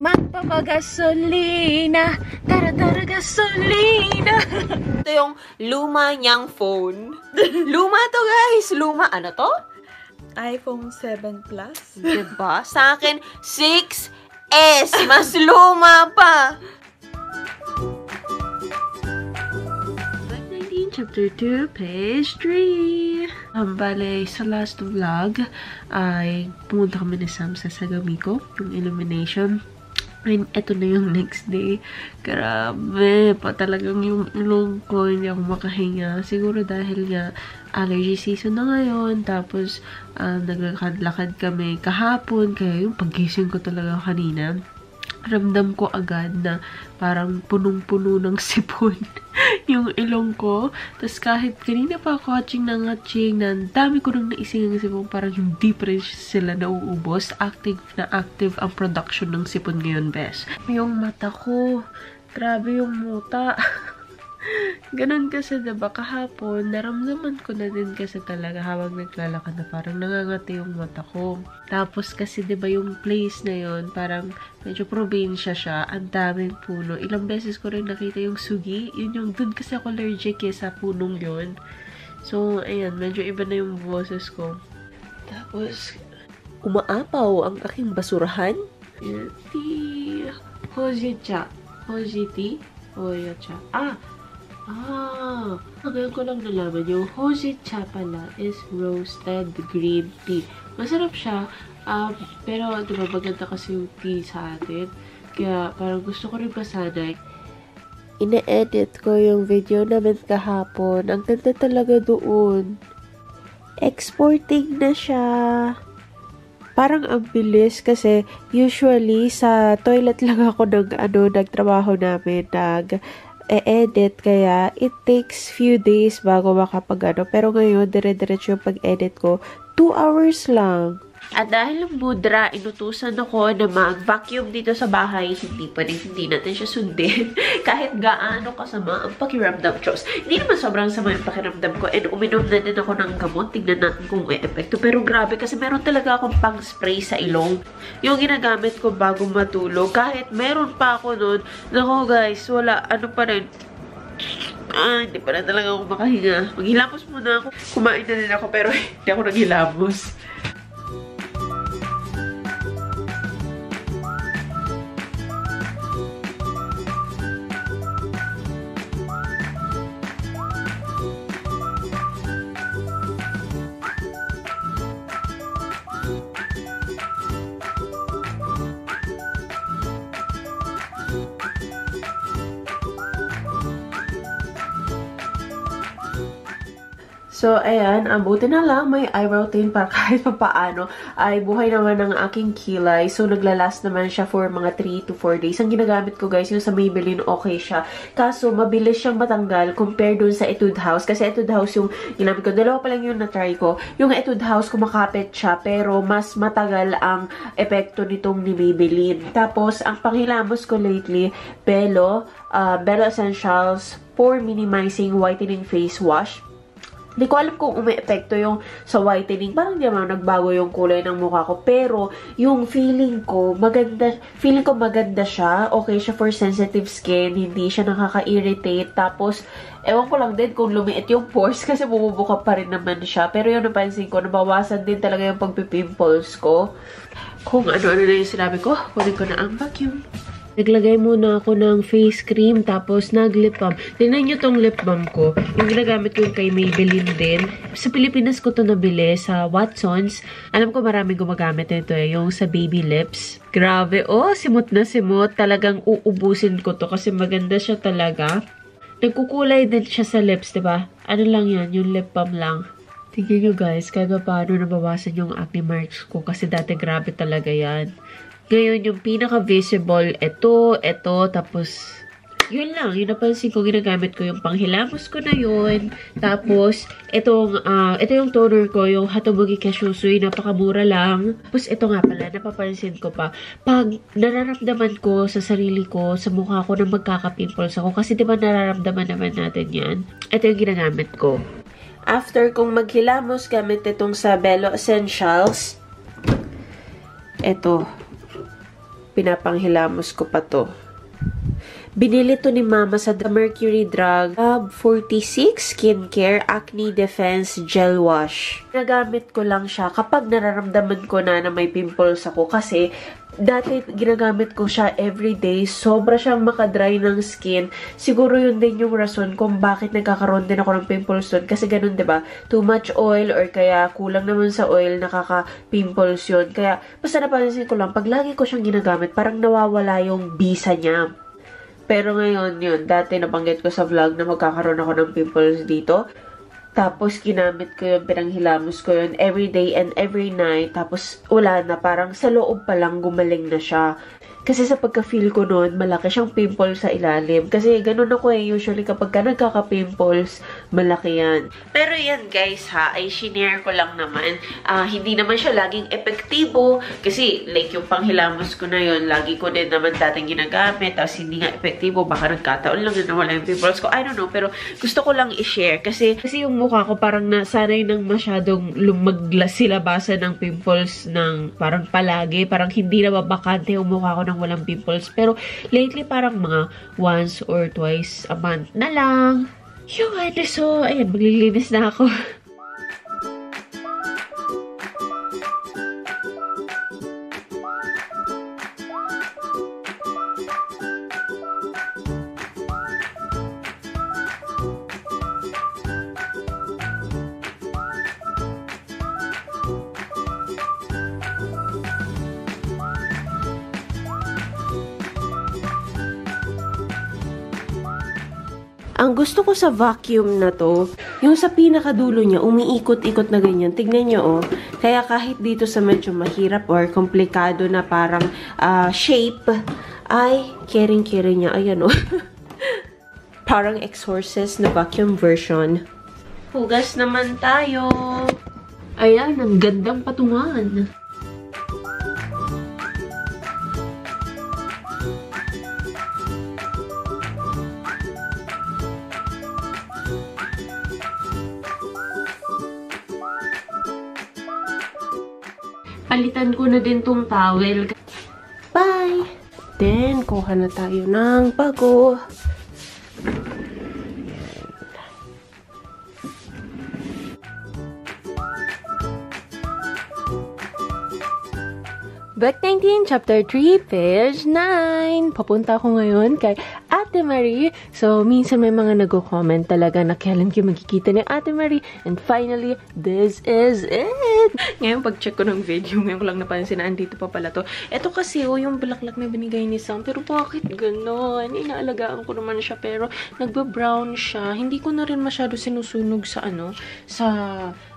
Magpapagasolina, tara gasolina. Ito yung luma niyang phone. Luma to, guys. Luma. Ano to? iPhone 7 Plus. Diba? Sa akin, 6S. Mas luma pa. Chapter 2, page 3. Bale, sa last vlog, ay pumunta kami ni Sam sa Sagamiko, yung illumination. And eto na yung next day. Grabe, pa talagang yung ilong ko, hindi ako makahinga. Siguro dahil nga allergy season na ngayon. Tapos, naglakad-lakad kami kahapon. Kaya yung paggising ko talaga kanina, ramdam ko agad na parang punong-puno ng sipon yung ilong ko. Tapos kahit kanina pa ako hatching na dami ko nang naising ng sipon, parang hindi pa rin sila nauubos. Active na active ang production ng sipon ngayon, bes. Yung mata ko, grabe yung muta. Ganun kasi, diba, kahapon, naramdaman ko na din kasi talaga habang naglalakad na parang nangangati yung mata ko. Tapos kasi, diba, yung place na yon parang medyo probinsya siya, ang daming puno. Ilang beses ko rin nakita yung sugi, yun yung, dun kasi ako allergic sa punong yun. So, ayan, medyo iba na yung boses ko. Tapos, umaapaw ang aking basurahan. Hojicha. Hojiti? Oyacha. Ngayon ko lang nalaman yung Hojicha pala is roasted green tea. Masarap siya, pero diba maganda kasi yung tea sa atin. Kaya parang gusto ko rin masanay. Ina-edit ko yung video namin kahapon. Ang ganda talaga doon. Exporting na siya. Parang ang bilis kasi usually sa toilet lang ako nagtrabaho namin, edit, kaya it takes few days bago makapag pero ngayon dire-diretso yung pag-edit ko 2 hours lang. At dahil yung mudra, inutusan ako na mag-vacuum dito sa bahay, hindi natin siya sundin. Kahit gaano kasama ang pakiramdam. Diyos, hindi naman sobrang sama yung pakiramdam ko. And uminom na din ako ng gamot. Tignan natin kung may epekto. Pero grabe, kasi meron talaga akong pang-spray sa ilong. Yung ginagamit ko bago matulog. Kahit meron pa ako nun, nako guys, wala, ano pa rin. Hindi pa rin talaga ako makahinga. Maghilamos muna ako. Kumain na din ako, pero hindi ako naghilamos. So, ayan, buti na lang may eyebrow tint para kahit paano ay buhay naman ng aking kilay. So, naglalast naman siya for mga 3 to 4 days. Ang ginagamit ko, guys, yung sa Maybelline, okay siya. Kaso, mabilis siyang matanggal compared dun sa Etude House. Kasi Etude House yung ginamit ko. Dalawa pa lang yung na-try ko. Yung Etude House, kumakapit siya, pero mas matagal ang epekto nitong ni Maybelline. Tapos, ang panghilamos ko lately, Bello Essentials for Minimizing Whitening Face Wash. Hindi ko alam kung umi-epekto yung sa whitening. Parang di naman nagbago yung kulay ng mukha ko. Pero, yung feeling ko maganda siya. Okay siya for sensitive skin. Hindi siya nakaka-irritate. Tapos, ewan ko lang din kung lumiit yung pores kasi bumubuka pa rin naman siya. Pero yun, napansin ko, nabawasan din talaga yung pagpipimples ko. Kung ano-ano na yung sinabi ko, kunin ko na ang vacuum. Naglagay muna ako ng face cream, tapos nag-lip balm. Tingnan nyo tong lip balm ko. Yung ginagamit ko yung kay Maybelline din. Sa Pilipinas ko to nabili sa Watsons. Alam ko maraming gumagamit nito yung sa baby lips. Grabe, simot na simot. Talagang uubusin ko to kasi maganda siya talaga. Nagkukulay din siya sa lips, diba? Ano lang yan, yung lip balm lang. Tingnan nyo guys, kahit paano nabawasan yung acne marks ko kasi dati grabe talaga yan. Ngayon, yung pinaka-visible, ito, tapos, yun lang. Yung napansin ko, ginagamit ko yung panghilamos ko na yun. Tapos, ito yung toner ko, yung Hatobugi Kashusui, napakamura lang. Tapos, ito nga pala, napapansin ko pa, pag nararamdaman ko sa sarili ko, sa mukha ko na magkaka-pimples ako, kasi diba nararamdaman naman natin yan, ito yung ginagamit ko. After kong maghilamos, gamit itong sa Bello Essentials, ito. Pinapanghilamos ko pa to. Binili to ni Mama sa The Mercury Drug Lab 46 Skincare Acne Defense Gel Wash. Ginagamit ko lang siya kapag nararamdaman ko na may pimples ako kasi dati ginagamit ko siya everyday. Sobra siyang makadry ng skin. Siguro yun din yung rason kung bakit nagkakaroon din ako ng pimples doon. Kasi ganun, diba? Too much oil or kaya kulang naman sa oil, nakaka-pimples yun. Kaya basta napansin ko lang, pag lagi ko siyang ginagamit, parang nawawala yung bisa niya. Pero ngayon yun, dati nabanggit ko sa vlog na magkakaroon ako ng pimples dito. Tapos ginamit ko yun, pinanghilamos ko yun every day and every night. Tapos wala na, parang sa loob pa lang gumaling na siya. Kasi sa pagka-feel ko noon, malaki siyang pimple sa ilalim. Kasi ganun ako usually kapag ka nagkaka-pimples, malaki yan. Pero yan guys ha, ay shinare ko lang naman. Hindi naman siya laging epektibo. Kasi like yung panghilamos ko na yun, lagi ko din naman dating ginagamit. Tapos hindi nga epektibo, baka nagkataon lang na nawala yung pimples ko. I don't know, pero gusto ko lang i-share. Kasi yung mukha ko parang nasanay ng masyadong lumagsilabasan ng pimples ng parang palagi. Parang hindi na mabakante yung mukha ko ng walang pimples. Pero lately parang mga once or twice a month na lang. Yun, so ayan, maglilinis na ako. Ang gusto ko sa vacuum na to, yung sa pinakadulo niya, umiikot-ikot na ganyan. Tignan nyo, oh. Kaya kahit dito sa medyo mahirap or komplikado na parang shape, ay caring-caring niya. Ayan, oh. Parang Exorcist na vacuum version. Hugas naman tayo. Ayan, ang gandang patungan. Palitan ko na din tong towel. Bye! Then, kuha na tayo ng bago. Black 19, Chapter 3, Page 9. Papunta ako ngayon kay Ate Marie. So, minsan may mga nag-comment talaga na kailan kayo magkikita ni Ate Marie. And finally, this is it! Ngayon, pag-check ko ng video, ngayon ko lang napansin na andito pa pala to. Ito kasi, yung bulaklak na binigay ni Sam. Pero bakit gano'n? Inaalagaan ko naman siya, pero nagba-brown siya. Hindi ko na rin masyado sinusunog sa sa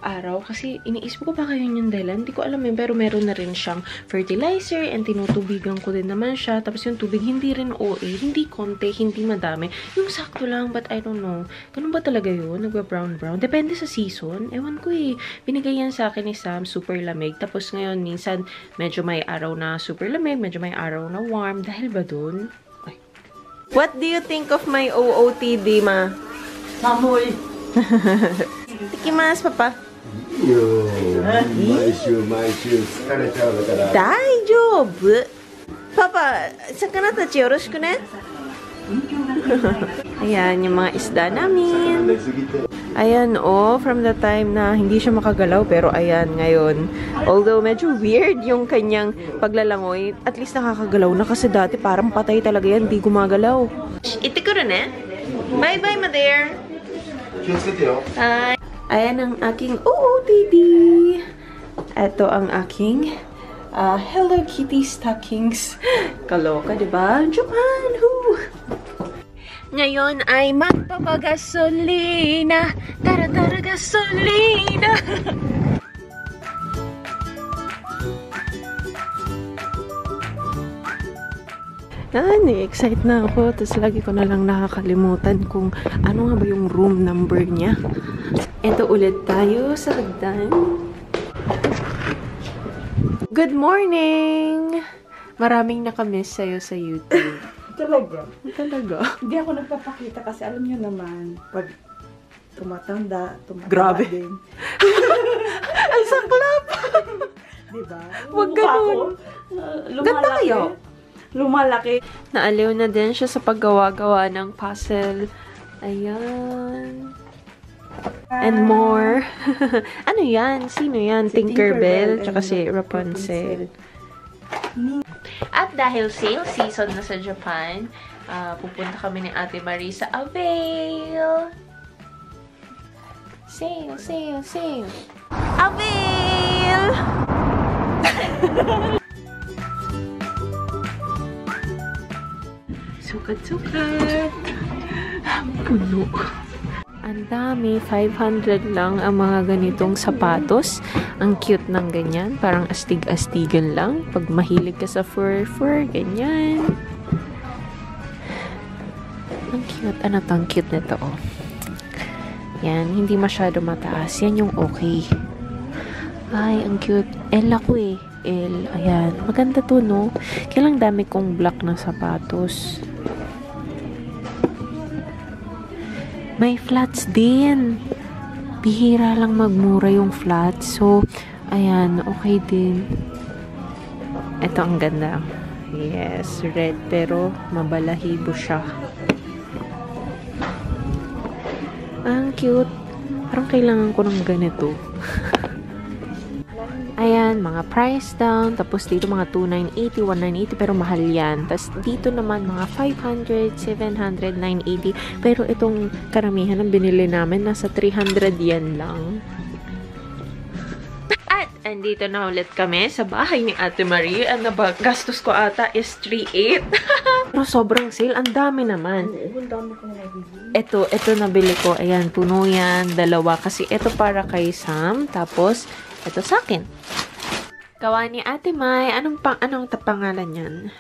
araw. Kasi iniisip ko baka yun yung dahilan. Hindi ko alam pero meron na rin siyang fertilizer and tinutubigan ko din naman siya. Tapos yung tubig, hindi rin OA, hindi konti, hindi madami. Yung sakto lang, but I don't know. Ganun ba talaga yun? Nagba-brown-brown? Depende sa season. Ewan ko Binigay yan sa akin ni Sam, super lamig. Tapos ngayon, minsan, medyo may araw na super lamig, medyo may araw na warm. Dahil ba dun? Ay. What do you think of my OOTD, ma? Samoy! Tikimas, papa. 毎週疲れちゃうから。大丈夫。パパ、魚たちよろしくね。Ayan, yung mga isda namin. Ayan, from the time na hindi siya makagalaw, pero ayan, ngayon. Although, medyo weird yung kanyang paglalangoy, at least nakakagalaw na kasi dati parang patay talaga yan, di gumagalaw. Itikuro ne? Bye-bye, mother. Hi. Ayan ang aking OOTD. Ito ang aking Hello Kitty stockings. Kaloka, diba? Japan! Woo! Ngayon ay magpapagasolina. Tara-tara gasolina! Excite na ako. Tapos lagi ko na lang nakakalimutan kung ano nga ba yung room number niya. Ito ulit tayo sa hagdan. Good morning! Maraming nakamiss sa'yo sa YouTube. Talaga? Talaga? Hindi ako nagpapakita kasi alam niyo naman, pag tumatanda Grabe. din. Ang saklap! Diba? Huwag ganun. Ganda kayo. lumalaki. Naaliw na din siya sa paggawa-gawa ng puzzle. Ayan. And more. Ano yan? Sino yan? Si Tinkerbell. Tinkerbell Tsaka and si Rapunzel. At dahil sale season na sa Japan, pupunta kami ni Ate Marie sa Avail. Sale, sale, sale. Avail! Sukat-sukat. Puno. Ang dami, 500 lang ang mga ganitong sapatos. Ang cute ng ganyan. Parang astig-astigan lang. Pag mahilig ka sa fur, ganyan. Ang cute. Ano to? Ang cute nito, oh. Yan, hindi masyado mataas. Yan yung okay. Ay, ang cute. L ako eh. L. Ayan. Maganda to, no? Kailang dami kong black na sapatos. May flats din. Bihira lang magmura yung flats. So, ayan, okay din. Ito ang ganda. Yes, red pero mabalahibo siya. Ang cute. Parang kailangan ko ng ganito. Ayan, mga price down. Tapos dito mga 2,980, 1,980. Pero mahal yan. Tapos dito naman mga 500, 700, 980. Pero itong karamihan ng binili namin, nasa 300 yen lang. At andito na ulit kami sa bahay ni Ate Marie. Ang gastos ko ata is 3,800. Pero sobrang sale. Ang dami naman. Ang dami ko nabili. Ito nabili ko. Ayan, puno yan. 2. Kasi ito para kay Sam. Tapos, ito sa akin. Gawa ni Ate Mai. Anong pangalan yan?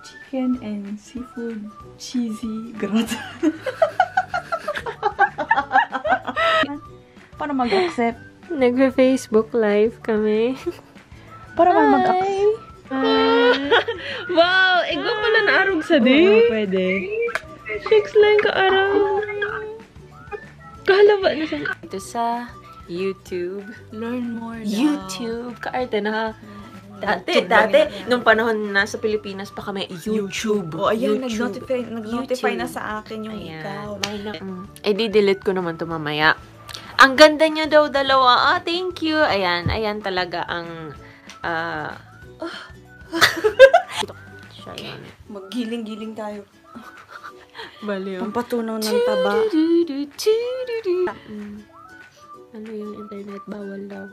Chicken and seafood cheesy gratin. Paano mag-accept? Nagpe-Facebook live kami. Para mag-accept. Wow! Ego pala na arog sa di. Oo, pwede. Shakes lang ka araw. Kahalaba na sa... Ito sa YouTube. Learn more now. YouTube. Kaarte na. Dati, nung panahon na sa Pilipinas pa kami, YouTube. Oh, ayan, YouTube. nag-notify na sa akin yung Ayan. ikaw. I-delete ko naman to mamaya. Ang ganda niya daw, 2. Thank you. Ayan talaga ang... Siya yan. Maggiling-giling tayo. Baliw. Pampatunaw ng taba. Ano yung internet? Bawal daw.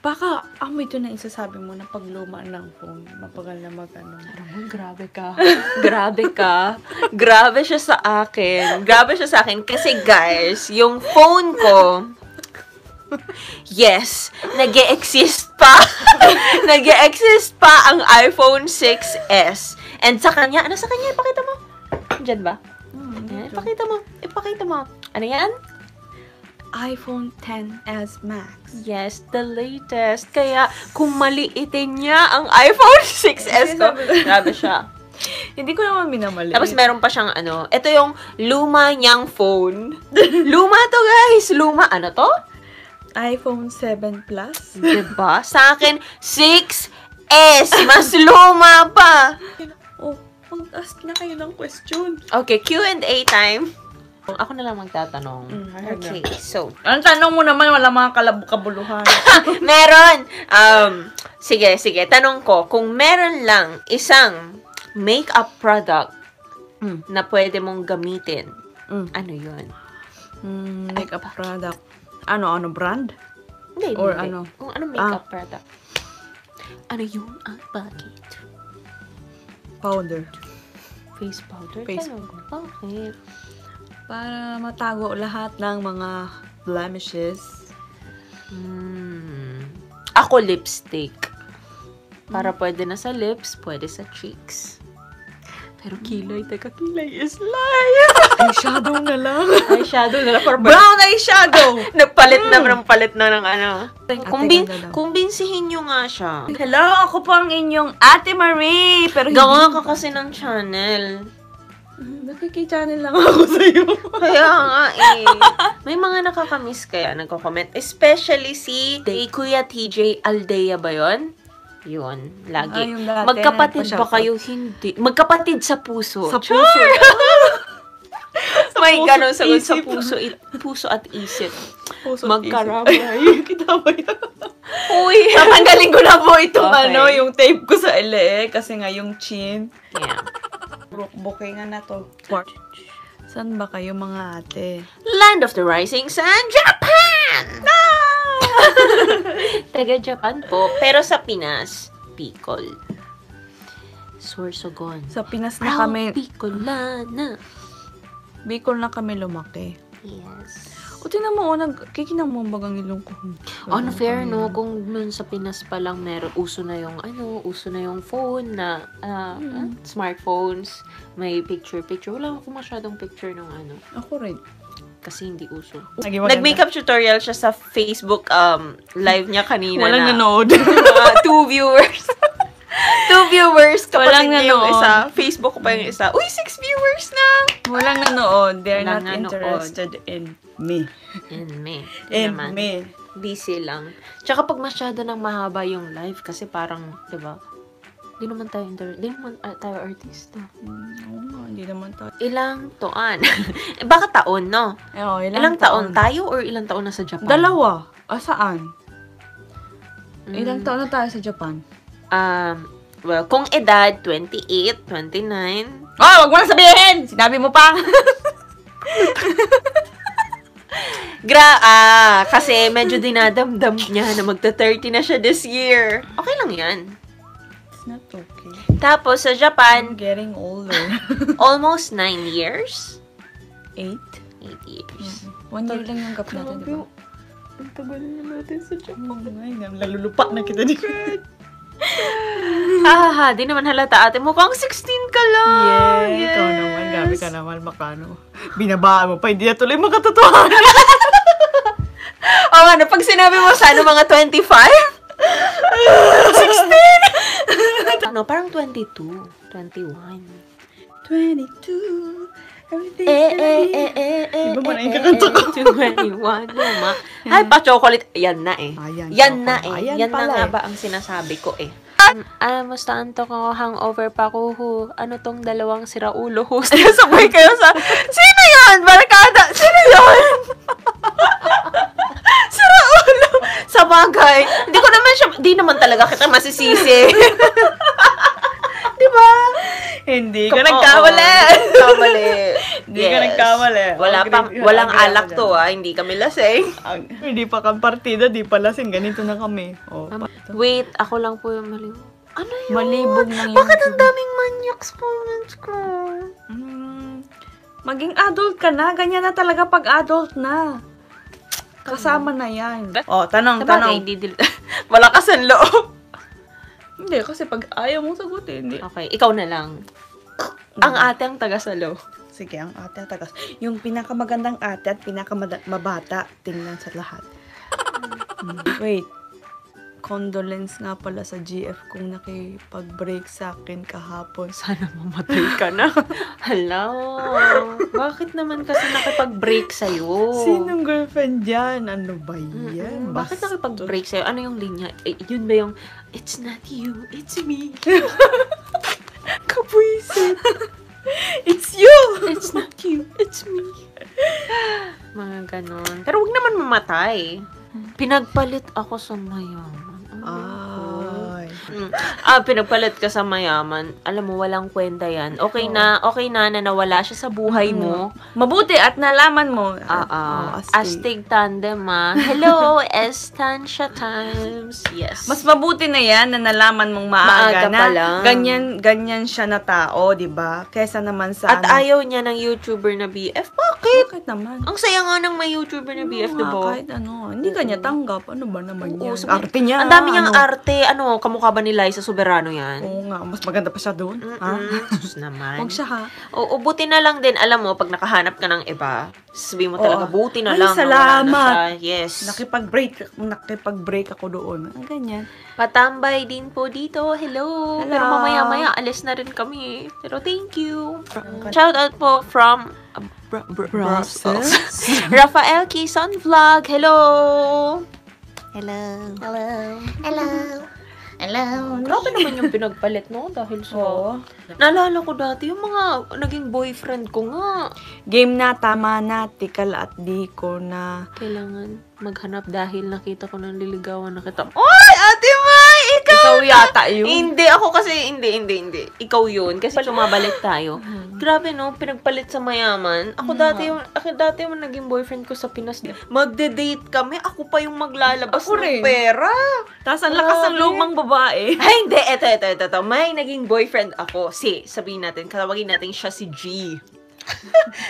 Baka, ito na isasabi mo na pagluma ng phone. Mapagal na mag-ano. Grabe ka. Grabe ka. Grabe siya sa akin. Grabe siya sa akin. Kasi guys, yung phone ko, yes, nag-e-exist pa. Nag-e-exist pa ang iPhone 6s. And sa kanya, ano sa kanya? Ipakita mo. Diyan ba? Ayan, ipakita mo. Ano yan? iPhone XS Max. Yes, the latest. Kaya, kung maliitin niya ang iPhone 6s ko, grabe siya. Hindi ko naman minamali. Tapos meron pa siyang ito yung luma niyang phone. Luma to guys! Luma, ano to? iPhone 7 Plus. Diba? Sa akin, 6s. Mas luma pa. Oh, mag-ask na kayo ng question. Okay, Q&A time. Ako na lang magtatanong. Okay, so. Ang tanong mo naman, wala mga kabuluhan. Meron. Sige. Tanong ko, kung meron lang isang makeup product na pwede mong gamitin, ano yun? Makeup product. Ano brand? Hindi. Or ano? Kung anong makeup product. Ano yun? Bakit? Powder. Face powder? Face Bakit? Para matago lahat ng mga blemishes. Ako lipstick. Para pwede na sa lips, pwede sa cheeks. Pero kilay is life. Eyeshadow na lang. Eyeshadow na lang. Brown eyeshadow! Nagpalit na ng ano. Kumbinsihin nyo nga siya. Hello, ako po ang inyong Ate Marie. Pero Gawa ka kasi ng channel. Nakiki-channel lang ako sa'yo. Kaya nga eh. May mga nakakamiss kaya nagko-comment. Especially si Kuya TJ Aldea ba yun? Yun, lagi. Yung dati, Magkapatid ba nagpa-shoutout. kayo? Hindi. Magkapatid sa puso. Sa Char! puso. May puso, ganun sagot sa isip. puso at isip. Puso Magkaramay. Kita ba yun? Uy! Tatanggalin ko na po itong Okay. yung tape ko sa ele. Kasi nga yung chin. Yeah. Booking na to. Saan ba kayo mga ate? Land of the Rising Sun, Japan! Taga Japan po. Pero sa Pinas, Bicol. Sorsogon. Sa Pinas na Proud kami, Bicolana. Bicol na kami lumaki. Yes. O tinan mo, kikinang mo bagang ilong ko. Unfair, no? Kung nun sa Pinas pa lang uso na yung phone na, smartphones, may picture. Wala akong masyadong picture ng Ako rin. kasi hindi uso. Nag-makeup tutorial siya sa Facebook live niya kanina. Walang nanood. 2 viewers. 2 viewers kapatid Walang niya yung nanood. isa. Facebook pa yung isa. Uy, 6 viewers na! Walang nanood. They're Walang not nanood. interested in me. And me. In Naman. me. Busy lang. Tsaka pag masyado nang mahaba yung live kasi parang, di ba? Di naman tayo artista. Oo nga, hindi naman tayo. Ilang taon? Baka taon, no? Ilang taon tayo or ilang taon na sa Japan? Dalawa. Saan? Ilang taon na tayo sa Japan? Well, kung edad, 28, 29. Oh, wag mo na sabihin! Sinabi mo pa! Kasi medyo dinadamdam niya na magta-30 na siya this year. Okay lang yan. It's not okay. Tapos, sa I'm Japan, getting older. almost 9 years. 8? 8 years. 1 year lang yung gap natin, di ba? Ang tagal na natin sa Japan. Ay, lalulupa na kita dito. Di naman halata ate. Mukhang 16 ka lang. Yes. Ikaw naman, gabi ka naman, makano. Binabaan mo pa, hindi na tuloy makatotohanan. Pag sinabi mo sana mga 25? 16? Parang 22. 21. 22. Everything. Di ba na yung kakanta ko? 21. Luma. Ay, pa-chocolate. Yan na eh. Yan na pala. eh. Ayan Yan na pala nga eh. ba ang sinasabi ko eh. Musta anto ko, hangover pa ko. Ano tong dalawang siraulo host? Sabay kayo sa, sino yun? Barkada? Sino yun? Siraulo. Sa bagay. Di naman talaga kita masisisi. Diba? Hindi ka nagkamali. Hindi ka nagkamali. Walang alak to hindi kami lasing. Hindi pa kang partida, di pa lasing. Ganito na kami. Wait, ako lang po yung mali. Ano yun? Malibog na yun. Bakit ang daming maniacs comments ko? Maging adult ka na. Ganyan na talaga pag adult na. Kasama na yan. Tanong. Malakas ang loob. Hindi, kasi pag ayaw mong sagutin, hindi. Okay, ikaw na lang. Ang ate ang taga-salo. Sige, ang ate ang tagas. Yung pinakamagandang ate at pinakamabata, tingnan sa lahat. Wait. Condolence nga pala sa GF kung nakipag-break sa akin kahapon. Sana mamatay ka na. Hello. Bakit naman kasi nakipag-break sa'yo? Sinong girlfriend dyan? Ano ba yan? Bakit nakipag-break sa'yo? Ano yung linya? Yun ba yung, it's not you, it's me. Kapwisit. It's you! It's not you, it's me. Mga ganon. Pero wag naman mamatay. Pinagpalit ako sa mayaman. Ay. Pinagpalit ka sa mayaman. Alam mo, walang kwenta yan. Okay na nawala siya sa buhay mo. Mabuti at nalaman mo. Astig tandem, Hello, Estancia times. Yes. Mas mabuti na yan na nalaman mong maaga pa na lang. ganyan siya na tao, di ba? Kesa naman sa At ayaw niya ng YouTuber na BF. Bakit? Bakit naman? Ang saya nga ng may YouTuber na BF, diba? Kahit hindi ka niya tanggap. Ano ba naman yan? sabi- Arte niya. Ang dami niyang arte. Kamukha ba ni Liza Soberano yan? Oo nga, mas maganda pa siya doon. Sus naman. Huwag siya ha. Oo, buti na lang din. Alam mo, pag nakahanap ka ng iba, sabihin mo talaga, buti na Ay, lang. salamat. Na wala na siya. Yes. Nakipag-break ako doon. Ganyan. Patambay din po dito. Hello. Pero mamaya-maya, alis na rin kami. Pero thank you. Shout out po from Brussels. Rafael Quezon Vlog. Hello. Hello. Hello. Hello. Hello. Grabe naman yung pinagpalit, no? Dahil sa... Oo. Naalala ko dati, yung mga naging boyfriend ko nga. Game na, tama na, tikal at di ko na. Kailangan maghanap dahil nakita ko ng liligawan. Nakita mo, oy, Ate Mai! Ikaw yata yun. Hindi, ako kasi, hindi. Ikaw yun. Kasi sumabalik tayo. Grabe, no? Pinagpalit sa mayaman. Ako dati yung naging boyfriend ko sa Pinas. Magde-date kami. Ako pa yung maglalabas Ako ng rin. pera. Tapos ang lakas ng lumang babae. Ay, hindi. Ito. May naging boyfriend ako. Sabihin natin, katawagin natin siya si G.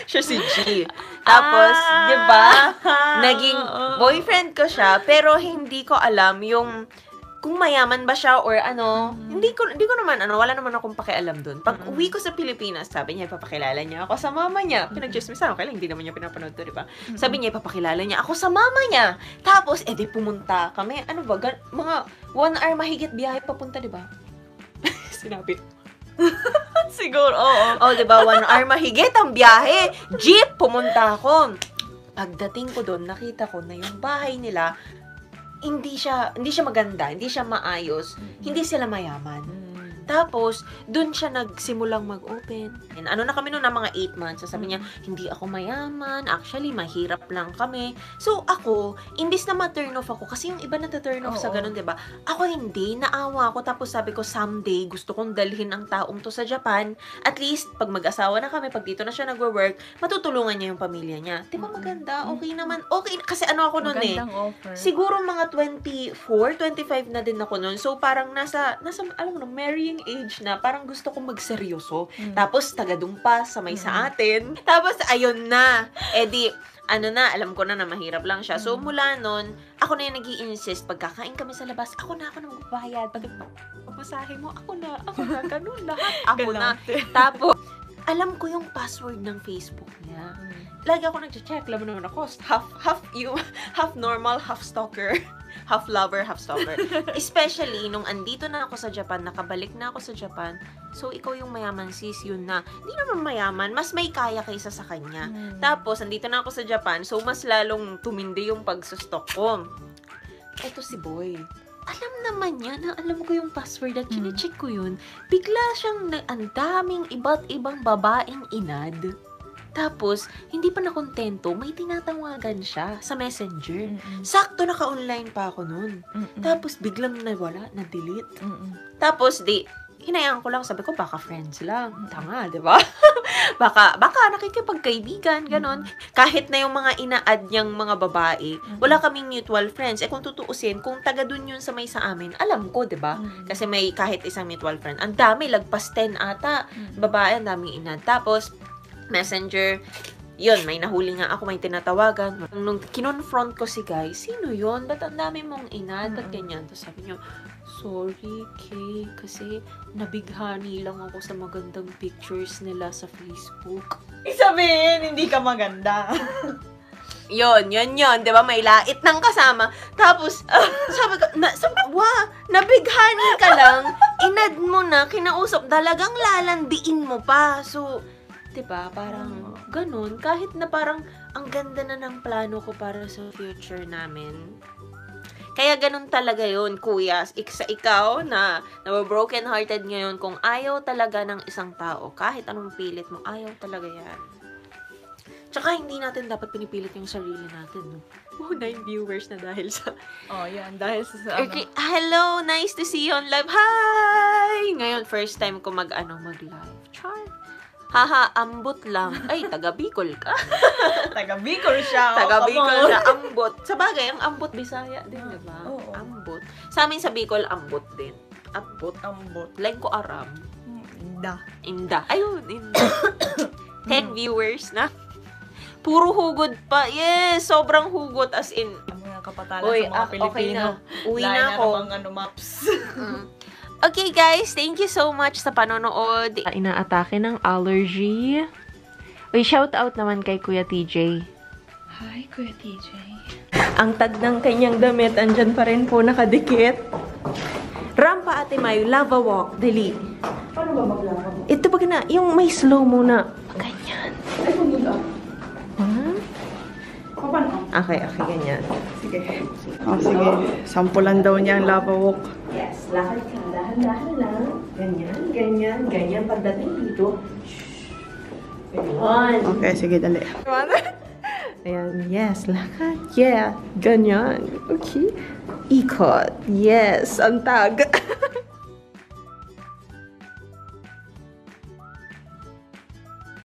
Siya si G. Tapos, di ba? Naging boyfriend ko siya, pero hindi ko alam yung kung mayaman ba siya or ano. Hindi ko naman, wala naman akong pakialam dun. Pag uwi ko sa Pilipinas, sabi niya, ipapakilala niya ako sa mama niya. Pinag-chismisan ako, kailan hindi naman niya pinapanood to, di ba? Sabi niya, ipapakilala niya ako sa mama niya. Tapos, di pumunta kami. Ano ba? Mga 1 hour mahigit biyahe papunta, di ba? Sinabi. Siguro, oo. Oh, di ba? 1 hour mahigit ang biyahe. Jeep, pumunta ako. Pagdating ko doon, nakita ko na yung bahay nila, hindi siya maganda, hindi siya maayos, hindi sila mayaman. Tapos, dun siya nagsimulang mag-open. And ano na kami noon na mga 8 months. So, sabi niya, hindi ako mayaman. Actually, mahirap lang kami. So, ako, imbis na ma-turn off ako, kasi yung iba na-turn off sa ganun, diba? Ako hindi, naawa ako. Tapos sabi ko, someday, gusto kong dalhin ang taong to sa Japan. At least, pag mag-asawa na kami, pag dito na siya nagwo-work, matutulungan niya yung pamilya niya. Diba maganda? Okay naman. Okay, kasi ano ako noon eh. Offer. Siguro mga 24, 25 na din ako noon. So, parang nasa alam mo no, marrying age na, parang gusto kong magseryoso. Tapos, tagadumpa sa may sa atin. Tapos, ayun na. Alam ko na mahirap lang siya. So, mula nun, ako na yung nag-i-insist. Pagkakain kami sa labas, ako na magbabayad. Pagpasahe mo, ako na. Ganun lahat. Ako na. Tapos, alam ko yung password ng Facebook niya. Lagi ako nag-check. Alam mo naman ako, half normal, half stalker. Half lover, half stalker. Especially, nung andito na ako sa Japan, nakabalik na ako sa Japan, so, ikaw yung mayaman, sis, yun na. Hindi naman mayaman, mas may kaya kaysa sa kanya. Tapos, andito na ako sa Japan, so, mas lalong tumindi yung pagsustok ko. Eto si Boy. Alam naman niya na alam ko yung password at chinecheck ko yun. Bigla siyang ang daming iba't ibang babaeng inad. Tapos, hindi pa nakontento, may tinatawagan siya sa Messenger. Sakto naka-online pa ako nun. Tapos, biglang nawala, na-delete. Tapos, hinayaan ko lang, sabi ko, baka friends lang. Tanga, di ba? baka nakikipagkaibigan, ganon. Kahit na yung mga ina-add niyang mga babae, wala kaming mutual friends. Kung tutuusin, kung taga dun yun sa may sa amin, alam ko, di ba? Kasi may kahit isang mutual friend. Ang dami, lagpas 10 ata. Babae, ang daming ina-add. Tapos, Messenger, yun, may nahuli nga ako, may tinatawagan. Nung kinonfront ko si guy, sino yun? Ba't ang dami mong inad? Ba't ganyan? Tapos sabi niyo, sorry, Kay, kasi nabighani lang ako sa magandang pictures nila sa Facebook. Sabihin, hindi ka maganda. Yun, di ba? May lait ng kasama. Tapos, sabi ko, nabighani ka lang, inad mo na, kinausap, talagang lalandiin mo pa. So, diba? Parang ganun. Kahit na parang ang ganda na ng plano ko para sa future namin. Kaya ganun talaga yun, kuya. Sa ikaw na broken hearted ngayon, kung ayaw talaga ng isang tao, kahit anong pilit mo, ayaw talaga yan. Tsaka hindi natin dapat pinipilit yung sarili natin. No? 9 viewers na dahil sa... yan. Dahil sa... Okay. Hello! Nice to see you on live. Hi! Ngayon, first time ko mag-live. Char! Haha, ambot lang. Ay, taga-Bicol ka. Taga-Bicol siya. Taga-Bicol siya, ambot. Sa bagay, ang ambot, Bisaya din, diba? Oo. Ambot. Sa amin sa Bicol, ambot din. Ambot. Like ko aram. Inda. Ayun, inda. 10 viewers na. Puro hugot pa. Yes, sobrang hugot as in. Mga kapatalan sa mga Pilipino. Okay na. Uwi na ako. Lain na maps. Okay guys, thank you so much sa panonood. Inaatake ng allergy. Uy, shout out naman kay Kuya TJ. Hi, Kuya TJ. Ang tag ng kanyang damit, andyan pa rin po nakadikit. Rampa Ate Mayu, lava walk, dali. Paano ba maglava mo? Ito ba na, yung may slow muna. Ganyan. Ay, kung yun lang. Huh? Paano? Okay, ganyan. Sige. Oh, sige. Sampulan daw niya ang lava walk. Yes, lakad ka. Dahan-dahan lang. Ganyan. Pagdating dito, ganyan. Okay, sige, dali. Ayan, yes, lakad. Yeah, ganyan. Okay. Ikot. Yes, ang tag.